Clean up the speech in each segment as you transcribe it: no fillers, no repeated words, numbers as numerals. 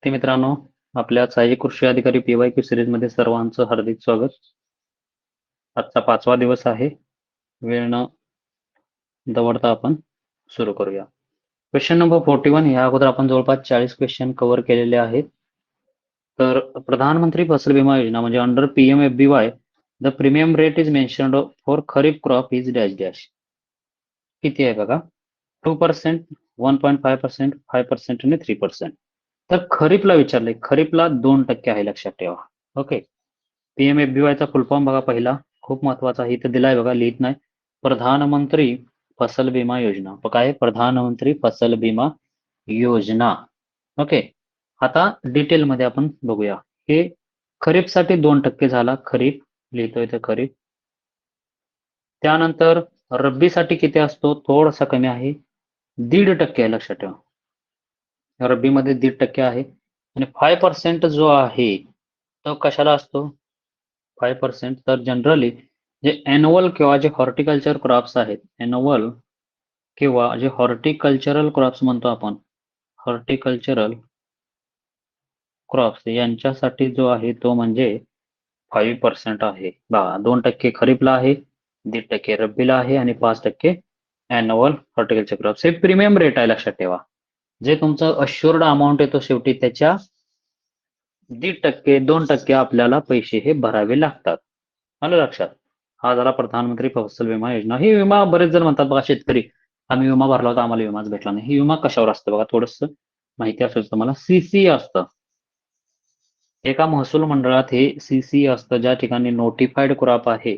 ते मित्रांनो, आपल्या सहाय्यक कृषी अधिकारी PYQ सिरीज मध्ये सर्वांचं हार्दिक स्वागत. आजचा 5वा दिवस आहे. वेळ न दवडता आपण सुरू करूया. क्वेश्चन नंबर 41 या अगोदर आपण जवळपास 40 क्वेश्चन कव्हर केलेले आहेत. तर प्रधानमंत्री फसल विमा योजना म्हणजे under PMFBY the premium rate is mentioned for kharif crop is dash dash. किती आहे बघा? 2%, 1.5%, 5% आणि 3%. तर खरीपला विचारले, खरीपला 2% आहे, लक्षात ठेवा. ओके. PMFBY चा फुल फॉर्म बघा पहिला, खूप महत्वाचा आहे, इथे दिलाय बघा, लिहित नाही. प्रधानमंत्री फसल विमा योजना. काय? प्रधानमंत्री फसल विमा योजना. ओके. आता डिटेल मध्ये आपण बघूया. हे खरीपसाठी 2% झाला, खरीप लिहितोय ते खरीप. त्यानंतर रब्बीसाठी किती असतो? थोडासा कमी आहे, 1.5% आहे, लक्षात ठेवा. रब्बीमध्ये 1.5% आहे आणि 5% जो आहे तो कशाला असतो? 5% तर जनरली जे एन्युअल किंवा जे हॉर्टिकल्चर क्रॉप्स आहेत, एन्युअल किंवा जे हॉर्टिकल्चरल क्रॉप्स म्हणतो आपण, हॉर्टिकल्चरल क्रॉप्स यांच्यासाठी जो आहे तो म्हणजे 5% आहे. बघा, 2% खरीपला आहे, 1.5% रब्बीला आहे आणि 5% एन्युअल हॉर्टिकल्चर क्रॉप्स. हे प्रीमियम रेट आहे, लक्षात ठेवा. जे तुमचं अश्युर्ड अमाऊंट येतो शेवटी त्याच्या 1.5%, 2% आपल्याला पैसे हे भरावे लागतात. आलं लक्षात? हा झाला प्रधानमंत्री फसल विमा योजना. ही विमा बरेच जण म्हणतात बघा, शेतकरी आम्ही विमा भरला होता, आम्हाला विमाच भेटला नाही. ही विमा कशावर असतं बघा, थोडस माहिती असेल तुम्हाला. CC असतं. एका महसूल मंडळात हे CC असतं, ज्या ठिकाणी नोटिफाईड क्रॉप आहे.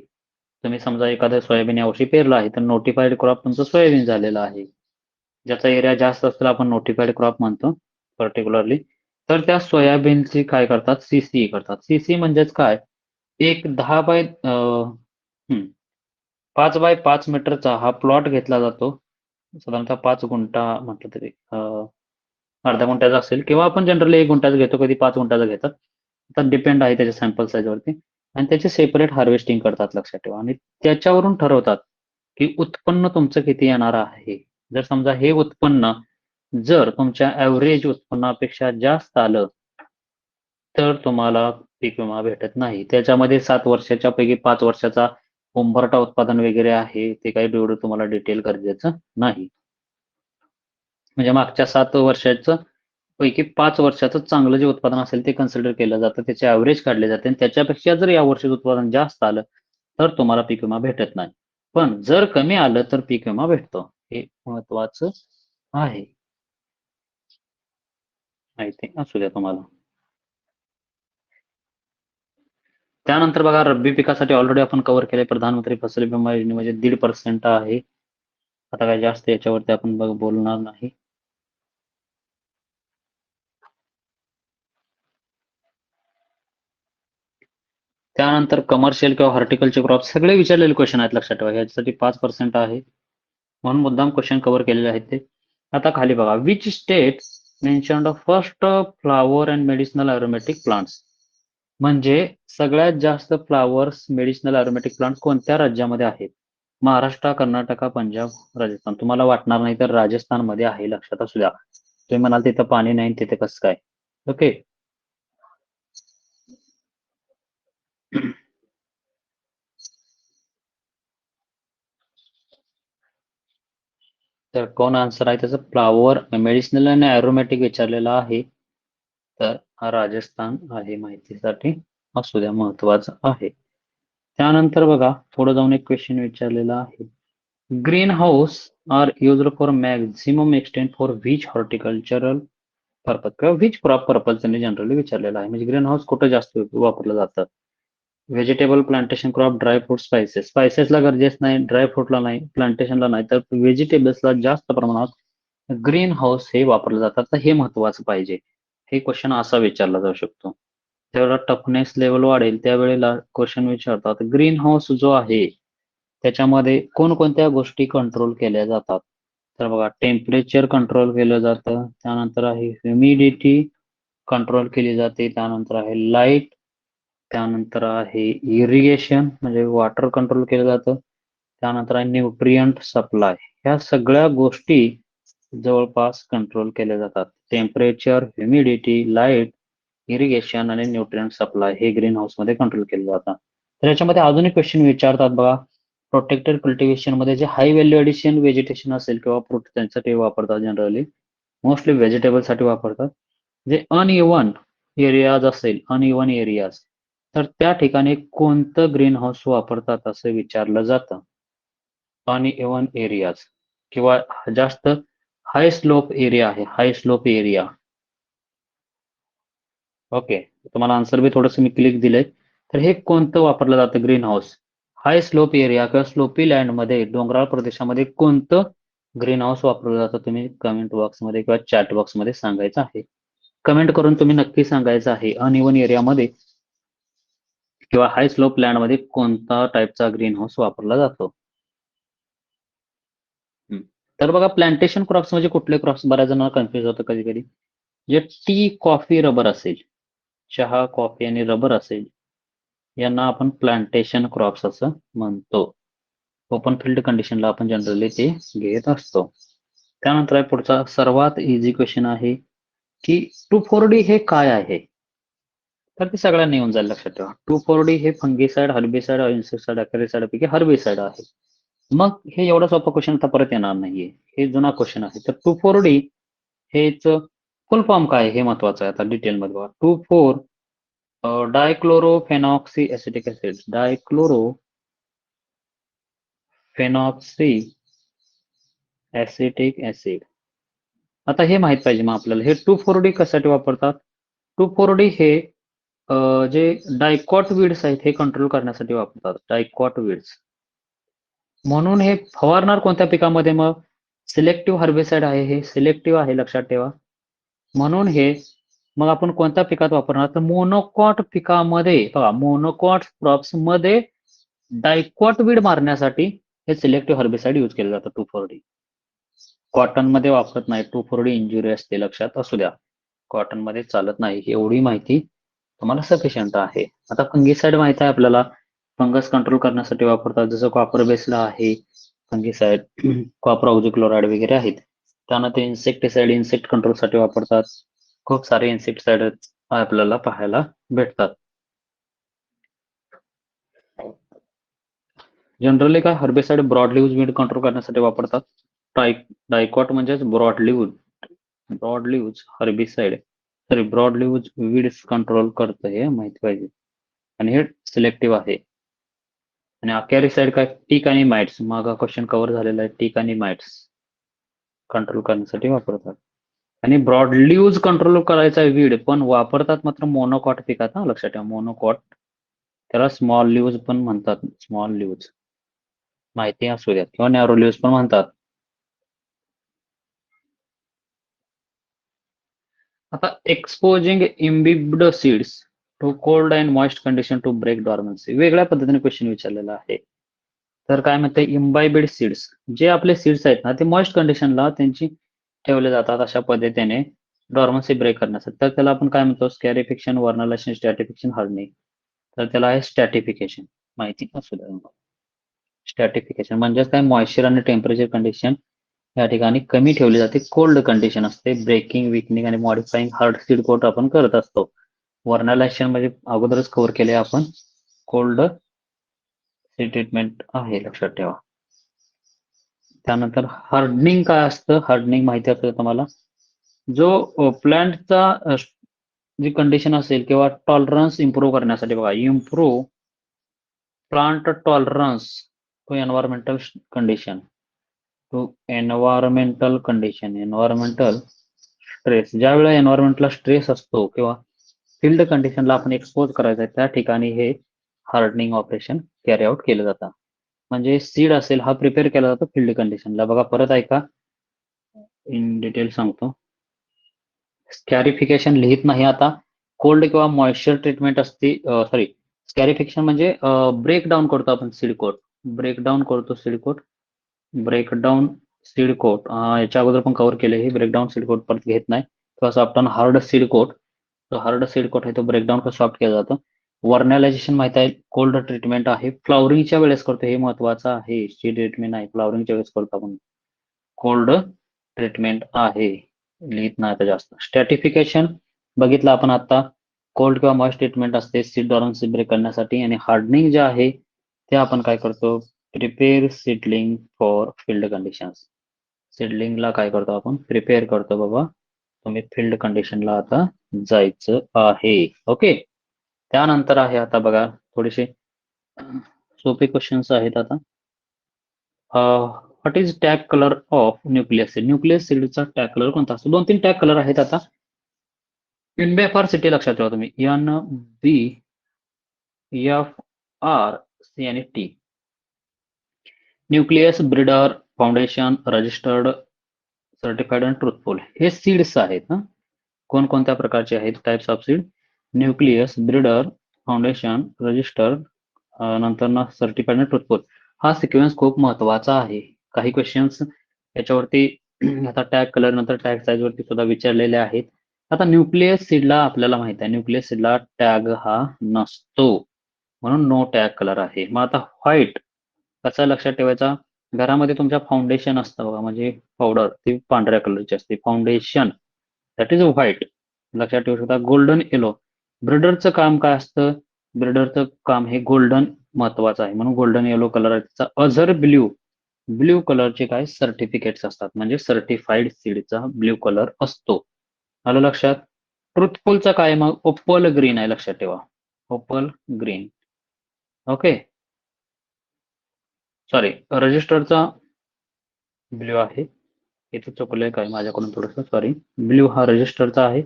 तुम्ही समजा एखादं सोयाबीन यावर्षी पेरलं आहे, तर नोटिफाईड क्रॉप तुमचं सोयाबीन झालेलं आहे. ज्याचा एरिया जास्त असेल आपण नोटिफाईड क्रॉप म्हणतो पर्टिक्युलरली. तर त्या सोयाबीनची काय करतात? CC करतात. CC म्हणजेच काय? एक 5 बाय 5 मीटरचा हा प्लॉट घेतला जातो. साधारणतः 5 गुंठा म्हटलं तरी अर्ध्या गुंठ्याचा असेल, किंवा आपण जनरली 1 गुंठ्याचा घेतो, कधी 5 गुंठ्याचा घेतात. आता डिपेंड आहे त्याच्या सॅम्पल साईजवरती. आणि त्याचे सेपरेट हार्वेस्टिंग करतात, लक्षात ठेवा. आणि त्याच्यावरून ठरवतात की उत्पन्न तुमचं किती येणार आहे. जर समजा हे उत्पन्न जर तुमच्या ॲव्हरेज उत्पन्नापेक्षा जास्त आलं तर तुम्हाला पीक विमा भेटत नाही. त्याच्यामध्ये 7 वर्षाच्या पैकी 5 वर्षाचा उंबरठा उत्पादन वगैरे आहे, ते काही एवढं तुम्हाला डिटेल गरजेचं नाही. म्हणजे मागच्या 7 वर्षाचं पैकी 5 वर्षाचं चांगलं जे उत्पादन असेल ते कन्सिडर केलं जातं, त्याचे ॲव्हरेज काढले जाते आणि त्याच्यापेक्षा जर या वर्षी उत्पादन जास्त आलं तर तुम्हाला पीक विमा भेटत नाही. पण जर कमी आलं तर पीक विमा भेटतो. हे महत्वाचं आहे. माहिती असू द्या तुम्हाला. त्यानंतर बघा, रब्बी पिकासाठी ऑलरेडी आपण कव्हर केले. प्रधानमंत्री फसल विमा योजने म्हणजे 1.5% आहे. आता काय जास्त याच्यावरती आपण बोलणार नाही. त्यानंतर कमर्शियल किंवा हॉर्टिकल्चर क्रॉप सगळे विचारलेले क्वेश्चन आहेत, लक्षात ठेवा. याच्यासाठी 5% आहे, म्हणून मुद्दाम क्वेश्चन कव्हर केलेले आहेत ते. आता खाली बघा, which state mentioned first flower and medicinal aromatic plants. म्हणजे सगळ्यात जास्त फ्लॉवर्स, मेडिसिनल अरोमॅटिक प्लांट कोणत्या राज्यामध्ये आहेत? महाराष्ट्र, कर्नाटक, पंजाब, राजस्थान. तुम्हाला वाटणार नाही तर राजस्थानमध्ये आहे, लक्षात असू द्या. तुम्ही म्हणाल तिथं पाणी नाही, तिथे कसं काय? ओके. तर कोण आन्सर आहे त्याचं? फ्लॉवर, मेडिसिनल आणि ॲरोमॅटिक विचारलेला आहे. तर हा राजस्थान आहे, माहितीसाठी असू द्या, महत्वाचं आहे. त्यानंतर बघा, पुढे जाऊन एक क्वेश्चन विचारलेला आहे. Green house are used for maximum extent for which horticultural purpose किंवा व्हिच क्रॉप पर्पज त्यांनी जनरली विचारलेला आहे. म्हणजे ग्रीन हाऊस कुठं जास्त वापरलं जातं? Vegetable plantation crop, dry fruit, spices. स्पायसेसला गरजेच नाही, ड्राय फ्रूटला नाही, प्लांटेशनला नाही, तर व्हेजिटेबल्सला जास्त प्रमाणात ग्रीन हाऊस हे वापरलं जातात. तर हे महत्वाचं पाहिजे. हे क्वेश्चन असा विचारला जाऊ शकतो. जेवढा टफनेस लेवल वाढेल त्यावेळेला क्वेश्चन विचारतात ग्रीन हाऊस जो आहे त्याच्यामध्ये कोणकोणत्या गोष्टी कंट्रोल केल्या जातात. तर बघा, टेम्परेचर कंट्रोल केलं जातं, त्यानंतर आहे ह्युमिडिटी कंट्रोल केली जाते, त्यानंतर आहे लाईट, त्यानंतर आहे इरिगेशन म्हणजे वॉटर कंट्रोल केलं जातं, त्यानंतर आहे न्यूट्रियंट सप्लाय. ह्या सगळ्या गोष्टी जवळपास कंट्रोल केले जातात. टेम्परेचर, ह्युमिडिटी, लाईट, इरिगेशन आणि न्यूट्रिएंट सप्लाय हे ग्रीन हाऊस मध्ये कंट्रोल केले जातात. तर याच्यामध्ये अजून एक क्वेश्चन विचारतात बघा. प्रोटेक्टेड कल्टिव्हेशन मध्ये जे हाय व्हॅल्यू एडिशन व्हेजिटेशन असेल किंवा फ्रूट त्यांच्यासाठी वापरतात जनरली, मोस्टली व्हेजिटेबल साठी वापरतात. जे अनइव्हन एरियाज असेल, अनइव्हन एरियाज, तर त्या ठिकाणी कोणतं ग्रीन हाऊस वापरतात असं विचारलं जातं. अनइव्हन एरियाज किंवा जास्त हाय स्लोप एरिया आहे, हाय स्लोप एरिया. ओके, तुम्हाला आन्सर बी थोडंसं मी क्लिक दिलंय. तर हे कोणतं वापरलं जातं ग्रीन हाऊस? हाय स्लोप एरिया किंवा स्लोपी लँड मध्ये, डोंगराळ प्रदेशामध्ये कोणतं ग्रीन हाऊस वापरलं जातं? तुम्ही कमेंट बॉक्स मध्ये किंवा चॅट बॉक्स मध्ये सांगायचं आहे. कमेंट करून तुम्ही नक्की सांगायचं आहे अनइव्हन एरियामध्ये किंवा हाय स्लोप लँड मध्ये कोणता टाईपचा ग्रीन हाऊस वापरला जातो. तर बघा, प्लांटेशन क्रॉप्स म्हणजे कुठले क्रॉप्स? बऱ्याच जणांना कन्फ्युज होतं कधी कधी. जे टी, कॉफी, रबर असेल, चहा, कॉफी आणि रबर असेल, यांना आपण प्लांटेशन क्रॉप्स असं म्हणतो. ओपन फील्ड कंडिशनला आपण जनरली ते घेत असतो. त्यानंतर आहे पुढचा सर्वात इझी क्वेश्चन आहे की 2,4-D हे काय आहे? तर ते सगळ्यांनी येऊन जाईल, लक्षात ठेवा. 2,4-D हे फंगीसाइड, हर्बिसाइड, इन्सेक्टिसाइड, अकॅरिसाइड पैकी हर्बिसाइड आहे. मग हे एवढा सोपा क्वेश्चन आता परत येणार नाहीये. हे जुना क्वेश्चन आहे. तर 2,4-D हेच फुल फॉर्म काय आहे हे महत्वाचं आहे. आता डिटेलमध्ये बघा. 2,4 डायक्लोरोफेनॉक्सी एसिटिक ऍसिड, डायक्लोरोफेनॉक्सी ऍसिटिक ऍसिड. आता हे माहित पाहिजे मग आपल्याला, हे 2,4-D कशासाठी वापरतात? 2,4-D हे जे डायकॉट वीड्स आहेत हे कंट्रोल करण्यासाठी वापरतात. Dicot weeds. म्हणून हे फवारणार कोणत्या पिकामध्ये मग? सिलेक्टिव्ह हर्बिसाइड आहे, हे सिलेक्टिव्ह आहे, लक्षात ठेवा. म्हणून हे मग आपण कोणत्या पिकात वापरणार? तर मोनोकॉट पिकामध्ये. बघा, मोनोकॉट क्रॉप्स मध्ये डायकॉट वीड मारण्यासाठी हे सिलेक्टिव्ह हर्बिसाइड यूज केलं जातं 2,4-D. कॉटन मध्ये वापरत नाही. 2,4-D इंजुरी असते, लक्षात असू द्या. कॉटन मध्ये चालत नाही, एवढी माहिती तुम्हाला सफिशियंट आहे. आता फंगीसाइड माहित आहे आपल्याला, फंगस कंट्रोल करण्यासाठी वापरतात. जसं कॉपर बेसला आहे फंगीसाइड, कॉपर ऑक्झिक्लोराइड वगैरे आहेत. त्यानंतर इन्सेक्टिसाइड इन्सेक्ट कंट्रोलसाठी वापरतात. खूप सारे इन्सेक्टिसाइड आपल्याला पाहायला भेटतात. जनरली काय, herbicide broad leaves weed control करण्यासाठी वापरतात. डायकॉट म्हणजेच broad leaves herbicide, sorry broad leaves weeds control करतं, हे माहिती पाहिजे. आणि हे सिलेक्टिव्ह आहे. आणि अकॅरिसाइड काय, टिक आणि माइट्स. मागा क्वेश्चन कव्हर झालेला आहे. टिक आणि माइट्स कंट्रोल करण्यासाठी वापरतात. आणि ब्रॉड लीव्ज कंट्रोल करायचा आहे वीड, पण वापरतात मात्र मोनोकॉट पिकात, हा लक्षात ठेवा. मोनोकॉट, त्याला स्मॉल लीव्ज पण म्हणतात. स्मॉल लीव्ज माहिती असू द्या, किंवा नॅरो लीव्ज पण म्हणतात. आता exposing imbibed seeds to cold and moist condition to break dormancy, वेगळ्या पद्धतीने क्वेश्चन विचारलेला आहे. तर काय म्हणते, इम्बायबेड सीड्स, जे आपले सीड्स आहेत ना, ते मॉइस्ट कंडिशनला त्यांची ठेवले जातात अशा पद्धतीने डॉर्मन्सी ब्रेक करण्यासाठी. तर त्याला आपण काय म्हणतो? स्कॅरिफिकेशन, वर्नलायझेशन, स्टॅटिफिकेशन, हार्डनिंग. तर त्याला आहे स्टॅटिफिकेशन, माहिती असू द्या. स्टॅटिफिकेशन म्हणजेच काय, मॉइश्चर आणि टेम्परेचर कंडिशन या ठिकाणी कमी ठेवली जाते. कोल्ड कंडिशन असते. ब्रेकिंग, विकनिंग आणि मॉडिफाईंग हार्ड सीड कोट आपण करत असतो. वर्नलायझेशन म्हणजे अगोदरच कव्हर केले आपण, कोल्ड सीड ट्रीटमेंट आहे, लक्षात ठेवा. त्यानंतर हार्डनिंग काय असतं? हार्डनिंग माहिती असेल तुम्हाला, जो प्लांटचा जी कंडिशन असेल किंवा टॉलरन्स इम्प्रूव्ह करण्यासाठी. बघा, improve plant tolerance to environmental condition, environmental stress. ज्या वेळेला एन्व्हायरमेंटला स्ट्रेस असतो किंवा फील्ड कंडिशनला आपण एक्सपोज करायचं आहे, त्या ठिकाणी हे हार्डनिंग ऑपरेशन कॅरी आउट केलं जातं. म्हणजे सीड असेल हा प्रिपेअर केला जातो फील्ड कंडिशनला. बघा, परत ऐका, इन डिटेल सांगतो. स्कॅरिफिकेशन लिहित नाही आता. कोल्ड किंवा मॉइश्चर ट्रीटमेंट असते. सॉरी, स्कॅरिफिकेशन म्हणजे ब्रेकडाऊन करतो आपण सीड कोट. ब्रेकडाऊन करतो seed coat. Breakdown seed coat याच्या अगोदर पण कव्हर केले हे. ब्रेकडाऊन सीड कोट परत घेत नाही. किंवा soft on hard seed coat. जो हार्ड सीड कोट आहे तो ब्रेकडाऊन का सॉफ्ट केला जातो. वर्नलायझेशन माहित आहे, कोल्ड ट्रीटमेंट आहे. फ्लॉवरिंगच्या वेळेस करतो, हे महत्वाचं आहे. सीड ट्रीटमेंट आहे, फ्लॉवरिंगच्या वेळेस करतो आपण कोल्ड ट्रीटमेंट आहे. लिहित नाही आता जास्त. स्ट्रॅटिफिकेशन बघितलं आपण आता. कोल्ड किंवा मॉइस्ट ट्रीटमेंट असते सीड डॉर्मन्सी ब्रेक करण्यासाठी, आणि हार्डनिंग जे आहे ते आपण काय करतो, prepare seedling for field conditions. सीडलिंगला काय करतो आपण, प्रिपेअर करतो बाबा तुम्ही फील्ड कंडिशनला आता जायचं आहे. ओके. त्यानंतर आहे आता बघा थोडेसे सोपे क्वेश्चन्स आहेत आता. What is tag colour of nucleus seed. Nucleus सीडचा टॅग कलर कोणता असतो? 2-3 टॅग कलर आहेत आता. NBFR सिटी लक्षात ठेवा तुम्ही. NBFR, C आणि T. Nucleus, breeder, foundation, registered, certified आणि ट्रुथफुल हे सीड्स आहेत ना. कोणकोणत्या प्रकारचे आहेत types of seed? Nucleus, breeder, foundation, registered, नंतर ना सर्टिफाईड आणि ट्रुथफुल. हा सिक्वेन्स खूप महत्वाचा आहे. काही क्वेश्चन्स याच्यावरती आता टॅग कलर नंतर टॅग साईज वरती सुद्धा विचारलेले आहेत. आता न्यूक्लियस सीडला आपल्याला माहित आहे न्यूक्लियस सीडला टॅग हा नसतो, म्हणून नो टॅग कलर आहे. मग आता व्हाईट कसा लक्षात ठेवायचा? घरामध्ये तुमच्या फाउंडेशन असतं बघा, म्हणजे पावडर ती पांढऱ्या कलरची असते. फाउंडेशन दॅट इज व्हाईट, लक्षात ठेवू शकता. गोल्डन येलो, ब्रिडरचं काम काय असतं? ब्रिडरचं काम हे गोल्डन महत्वाचं आहे, म्हणून गोल्डन येलो कलर आहे त्याचा. अझर ब्ल्यू, ब्ल्यू कलरचे काय सर्टिफिकेट्स असतात, म्हणजे सर्टिफाईड सीडचा ब्ल्यू कलर असतो. आलं लक्षात? ट्रुथफुलचा काय मग? ओपल ग्रीन आहे, लक्षात ठेवा. Opal green. ओके. सॉरी, रजिस्टरचा ब्ल्यू आहे. इथे चुकलंय काय माझ्याकडून थोडंसं, सॉरी. ब्ल्यू हा रजिस्टरचा आहे.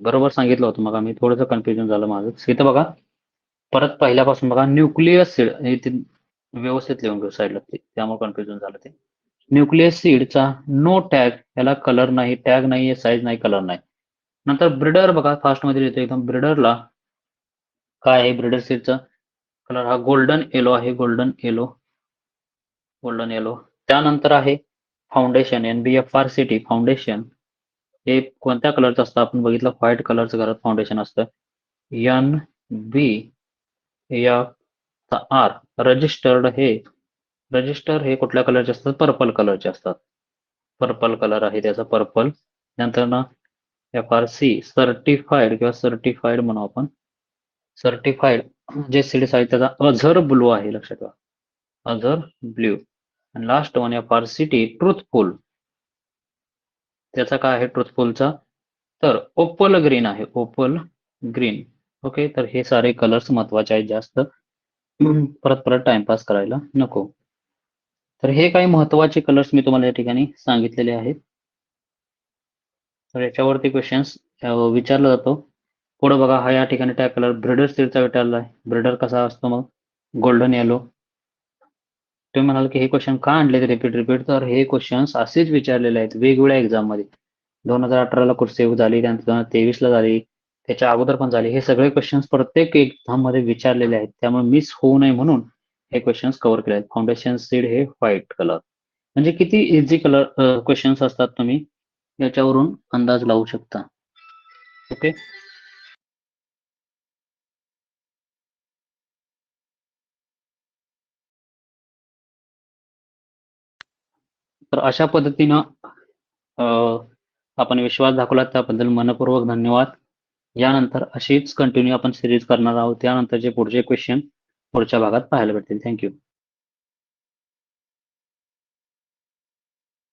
बरोबर सांगितलं होतं मग मी, थोडंसं कन्फ्युजन झालं माझं. इथं बघा परत पहिल्यापासून बघा, न्यूक्लियस सीड इथे व्यवस्थित लिहून घेऊ साईडला, त्यामुळे कन्फ्युजन झालं ते. न्यूक्लियस सीडचा नो टॅग, याला कलर नाही, टॅग नाही, साईज नाही, कलर नाही. नंतर ब्रिडर बघा फास्ट मध्ये लिहितो एकदम. ब्रिडरला काय आहे? ब्रिडर सीडचा कलर हा गोल्डन येलो आहे, गोल्डन येलो, गोल्डन येलो. त्यानंतर आहे फाउंडेशन, NBFR सिटी फाउंडेशन हे कोणत्या कलरचं असतं? आपण बघितलं व्हाईट कलरचं घरात फाउंडेशन असतं. NBFR. रजिस्टर्ड हे, रजिस्टर हे कुठल्या कलरचे असतात? पर्पल कलरचे असतात. पर्पल कलर आहे त्याचा, पर्पल. नंतर ना FRC सर्टिफाईड किंवा सर्टिफाईड म्हणू आपण. सर्टिफाईड जे सीड्स आहे त्याचा अझर ब्लू आहे, लक्षात ठेवा. अझर ब्ल्यू. आणि लास्ट वन FRCT ट्रुथफुल, त्याचा काय आहे ट्रुथफुलचा? तर ओपल ग्रीन आहे, ओपल ग्रीन. ओके. तर हे सारे कलर्स महत्वाचे आहेत जास्त, परत परत टाइमपास करायला नको. तर हे काही महत्वाचे कलर्स मी तुम्हाला या ठिकाणी सांगितलेले आहेत. तर याच्यावरती क्वेश्चन्स विचारला जातो. पुढे बघा, हा या ठिकाणी टॅग कलर ब्रिडर सीडचा विचारला आहे. ब्रिडर कसा असतो मग? Golden yellow. तुम्ही म्हणाल की हे क्वेश्चन का आणले रिपीट? तर हे क्वेश्चन्स असेच विचारलेले आहेत वेगवेगळ्या एक्झाम मध्ये. 2018ला कुठे झाली, त्यानंतर 2023ला झाली, त्याच्या अगोदर पण झाली. हे सगळे क्वेश्चन्स प्रत्येक एक्झाम मध्ये विचारलेले आहेत, त्यामुळे मिस होऊ नये म्हणून हे क्वेश्चन्स कव्हर केले आहेत. फाउंडेशन सीड हे व्हाईट कलर, म्हणजे किती इझी कलर क्वेश्चन्स असतात, तुम्ही याच्यावरून अंदाज लावू शकता. ओके. तर अशा पद्धतीनं आपण विश्वास दाखवला त्याबद्दल मनपूर्वक धन्यवाद. यानंतर अशीच कंटिन्यू आपण सिरीज करणार आहोत. त्यानंतरचे पुढचे क्वेश्चन पुढच्या भागात पाहायला भेटतील. थँक्यू.